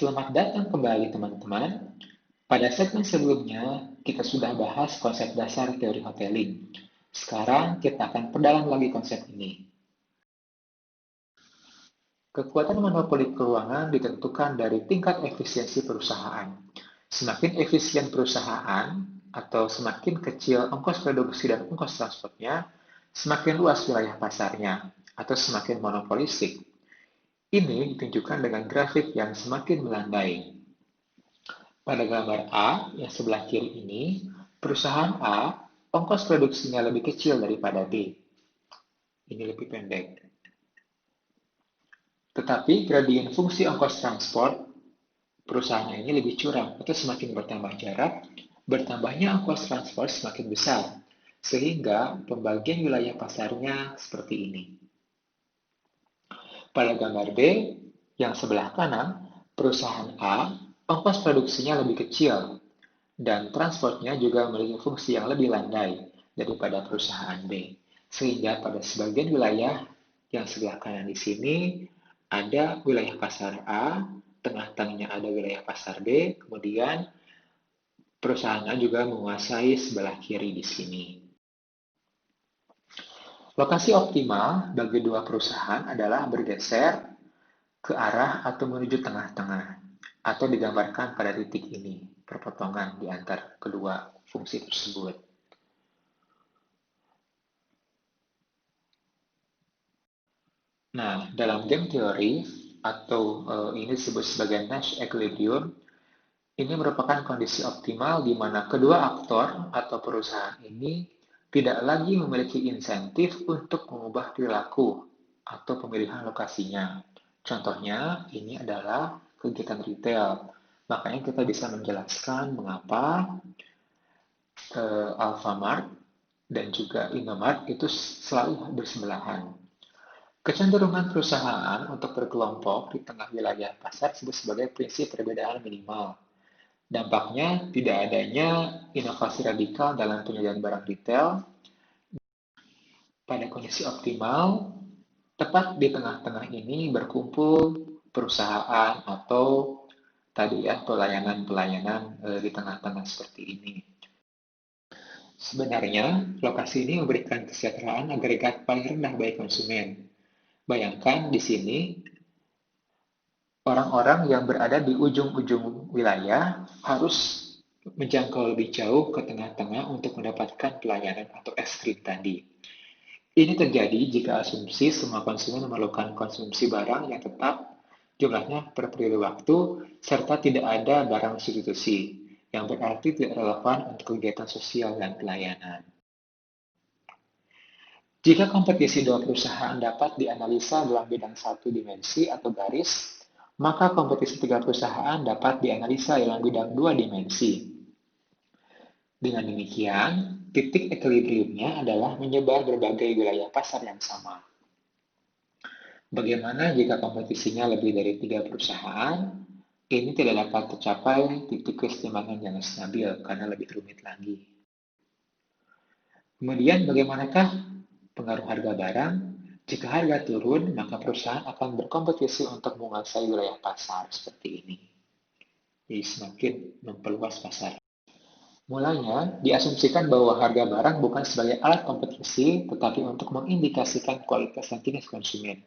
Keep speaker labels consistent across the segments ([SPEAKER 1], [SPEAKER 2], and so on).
[SPEAKER 1] Selamat datang kembali teman-teman. Pada segmen sebelumnya, kita sudah bahas konsep dasar teori hoteling. Sekarang kita akan perdalam lagi konsep ini. Kekuatan monopoli keuangan ditentukan dari tingkat efisiensi perusahaan. Semakin efisien perusahaan, atau semakin kecil ongkos produksi dan ongkos transportnya, semakin luas wilayah pasarnya, atau semakin monopolistik. Ini ditunjukkan dengan grafik yang semakin melandai. Pada gambar A yang sebelah kiri ini, perusahaan A, ongkos produksinya lebih kecil daripada B. Ini lebih pendek. Tetapi gradien fungsi ongkos transport perusahaan ini lebih curam, atau semakin bertambah jarak, bertambahnya ongkos transport semakin besar, sehingga pembagian wilayah pasarnya seperti ini. Pada gambar B yang sebelah kanan, perusahaan A, ongkos produksinya lebih kecil, dan transportnya juga memiliki fungsi yang lebih landai daripada perusahaan B. Sehingga pada sebagian wilayah yang sebelah kanan di sini ada wilayah pasar A, tengah-tengahnya ada wilayah pasar B, kemudian perusahaan A juga menguasai sebelah kiri di sini. Lokasi optimal bagi dua perusahaan adalah bergeser ke arah atau menuju tengah-tengah, atau digambarkan pada titik ini, perpotongan di antara kedua fungsi tersebut. Nah, dalam game teori, atau ini disebut sebagai Nash equilibrium, ini merupakan kondisi optimal di mana kedua aktor atau perusahaan ini tidak lagi memiliki insentif untuk mengubah perilaku atau pemilihan lokasinya. Contohnya, ini adalah kegiatan retail. Makanya kita bisa menjelaskan mengapa Alfamart dan juga Indomart itu selalu bersebelahan. Kecenderungan perusahaan untuk berkelompok di tengah wilayah pasar disebut sebagai prinsip perbedaan minimal. Dampaknya tidak adanya inovasi radikal dalam penyajian barang retail. Pada kondisi optimal, tepat di tengah-tengah ini berkumpul perusahaan atau tadi ya pelayanan-pelayanan di tengah-tengah seperti ini. Sebenarnya, lokasi ini memberikan kesejahteraan agregat paling rendah bagi konsumen. Bayangkan di sini orang-orang yang berada di ujung-ujung wilayah harus menjangkau lebih jauh ke tengah-tengah untuk mendapatkan pelayanan atau es krim tadi. Ini terjadi jika asumsi semua konsumen memerlukan konsumsi barang yang tetap jumlahnya per periode waktu, serta tidak ada barang substitusi, yang berarti tidak relevan untuk kegiatan sosial dan pelayanan. Jika kompetisi dua perusahaan dapat dianalisa dalam bidang satu dimensi atau garis, maka kompetisi tiga perusahaan dapat dianalisa dalam bidang dua dimensi. Dengan demikian, titik equilibriumnya adalah menyebar berbagai wilayah pasar yang sama. Bagaimana jika kompetisinya lebih dari tiga perusahaan? Ini tidak dapat tercapai titik keseimbangan yang stabil karena lebih rumit lagi. Kemudian bagaimanakah pengaruh harga barang? Jika harga turun, maka perusahaan akan berkompetisi untuk menguasai wilayah pasar seperti ini. Jadi semakin memperluas pasar. Mulanya, diasumsikan bahwa harga barang bukan sebagai alat kompetisi, tetapi untuk mengindikasikan kualitas dan jenis konsumen.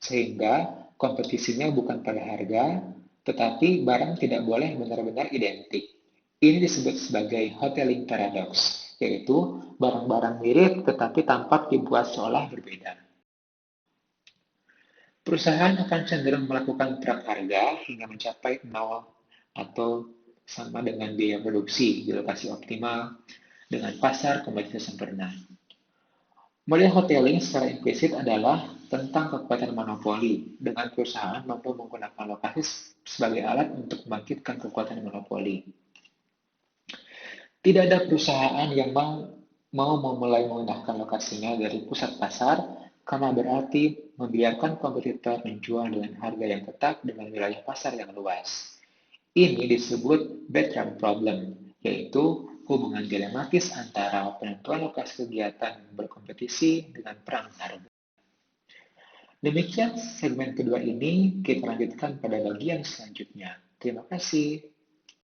[SPEAKER 1] Sehingga kompetisinya bukan pada harga, tetapi barang tidak boleh benar-benar identik. Ini disebut sebagai hoteling paradox, yaitu barang-barang mirip tetapi tampak dibuat seolah berbeda. Perusahaan akan cenderung melakukan perang harga hingga mencapai 0 atau sama dengan biaya produksi di lokasi optimal dengan pasar kompetisi sempurna. Model hoteling secara implisit adalah tentang kekuatan monopoli dengan perusahaan mampu menggunakan lokasi sebagai alat untuk membangkitkan kekuatan monopoli. Tidak ada perusahaan yang mau memulai memindahkan lokasinya dari pusat pasar karena berarti membiarkan kompetitor menjual dengan harga yang tetap dengan wilayah pasar yang luas. Ini disebut bedroom problem, yaitu hubungan dilematis antara penentuan lokasi kegiatan berkompetisi dengan perang harga. Demikian segmen kedua ini, kita lanjutkan pada bagian selanjutnya. Terima kasih.